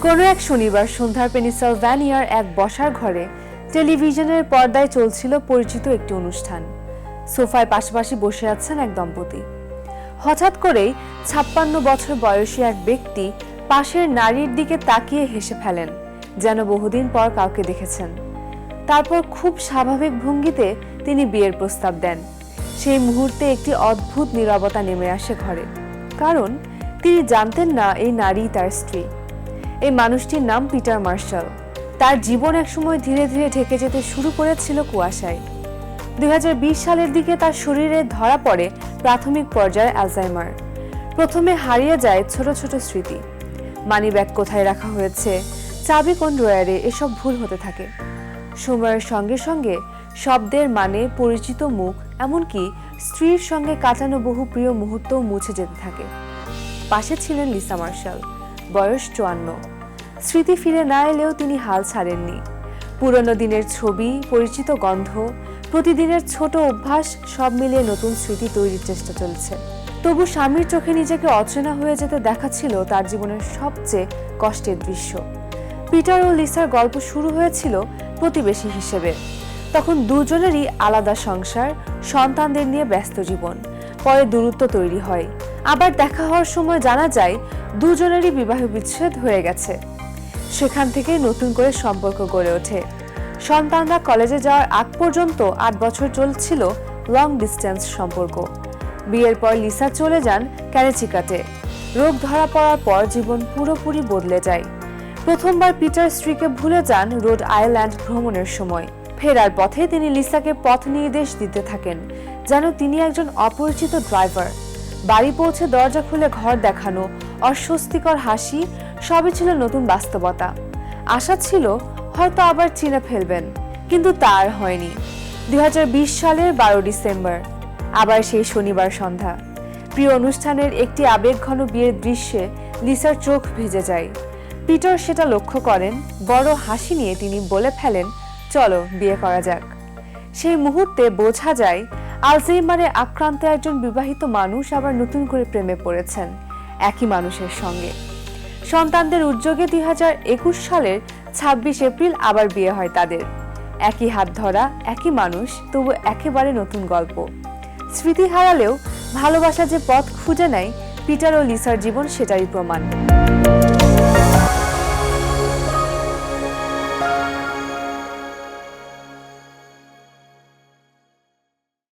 কোনো এক শনিবার সন্ধ্যার পেনিসিলভানিয়ার এক বসার ঘরে টেলিভিশনের পর্দায় চলছিল পরিচিত একটি অনুষ্ঠান। সোফায় পাশাপাশি বসে আছেন এক দম্পতি। হঠাৎ করেই 56 বছর বয়সী এক ব্যক্তি পাশের নারীর দিকে তাকিয়ে হেসে ফেলেন, যেন বহুদিন পর কাউকে দেখেছেন। তারপর খুব স্বাভাবিক ভঙ্গিতে তিনি বিয়ের প্রস্তাব দেন। সেই মুহূর্তে একটি অদ্ভুত নীরবতা নেমে আসে ঘরে, কারণ তিনি জানতেন না এই নারী তার স্ত্রী। এই মানুষটির নাম পিটার মার্শাল। তার জীবন একসময় ধীরে ধীরে ঢেকে যেতে শুরু করেছিল কুয়াশায়। 2020 সালের দিকে তার শরীরে ধরা পড়ে প্রাথমিক পর্যায়ে অ্যালজাইমার। প্রথমে হারিয়ে যায় ছোট ছোট স্মৃতি, মানিব্যাগ কোথায় রাখা হয়েছে, চাবি কোন ড্রয়ারে, এসব ভুল হতে থাকে। সময়ের সঙ্গে সঙ্গে শব্দের মানে, পরিচিত মুখ, এমনকি স্ত্রীর সঙ্গে কাটানো বহু প্রিয় মুহূর্তও মুছে যেতে থাকে। পাশে ছিলেন লিসা মার্শাল, বয়স 54। স্মৃতি ফিরে না এলেও তিনি হাল ছাড়েননি। পুরনো দিনের ছবি, পরিচিত গন্ধ, প্রতিদিনের ছোট অভ্যাস, সব মিলিয়ে নতুন স্মৃতি তৈরির চেষ্টা চলছে। তবু স্বামীর চোখে নিজেকে অচেনা হয়ে যেতে দেখা ছিল তার জীবনের সবচেয়ে কষ্টের দৃশ্য। পিটার ও লিসার গল্প শুরু হয়েছিল প্রতিবেশী হিসেবে। তখন দুজনেরই আলাদা সংসার, সন্তানদের নিয়ে ব্যস্ত জীবন। পরে দূরত্ব তৈরি হয়, আবার দেখা হওয়ার সময় জানা যায় দুজনেরই বিবাহ বিচ্ছেদ হয়ে গেছে। সেখান থেকে নতুন করে সম্পর্ক গড়ে ওঠে। সন্তানরা কলেজে যাওয়ার আগ পর্যন্ত 8 বছর চলছিল লং ডিস্টেন্স সম্পর্ক। বিয়ের পর লিসা চলে যান ক্যানেচিকাটে। রোগ ধরা পড়ার পর জীবন পুরোপুরি বদলে যায়। প্রথমবার পিটার স্ত্রীকে ভুলে যান রোড আইল্যান্ড ভ্রমণের সময়। ফেরার পথে তিনি লিসাকে পথ নির্দেশ দিতে থাকেন, যেন তিনি একজন অপরিচিত ড্রাইভার। বাড়ি পৌঁছে দরজা খুলে ঘর দেখানো, অস্বস্তিকর হাসি, সবই ছিল নতুন বাস্তবতা। আশা ছিল হয়তো আবার চিনে ফেলবেন, কিন্তু তা আর হয়নি। 2020 সালের 12 ডিসেম্বর, আবার সেই শনিবার সন্ধ্যা। প্রিয় অনুষ্ঠানের একটি আবেগঘন বিয়ের দৃশ্যে লিসার চোখ ভিজে যায়। পিটার সেটা লক্ষ্য করেন। বড় হাসি নিয়ে তিনি বলে ফেলেন, চলো বিয়ে করা যাক। সেই মুহূর্তে বোঝা যায় আলজাইমারে আক্রান্ত একজন বিবাহিত মানুষ আবার নতুন করে প্রেমে পড়েছেন একই মানুষের সঙ্গে। সন্তানদের উদ্যোগে 2021 সালের 26 এপ্রিল আবার বিয়ে হয় তাদের। একই হাত ধরা, একই মানুষ, তবু একেবারে নতুন গল্প। স্মৃতি হারালেও ভালোবাসা যে পথ খুঁজে নেয়, পিটার ও লিসার জীবন সেটারই প্রমাণ।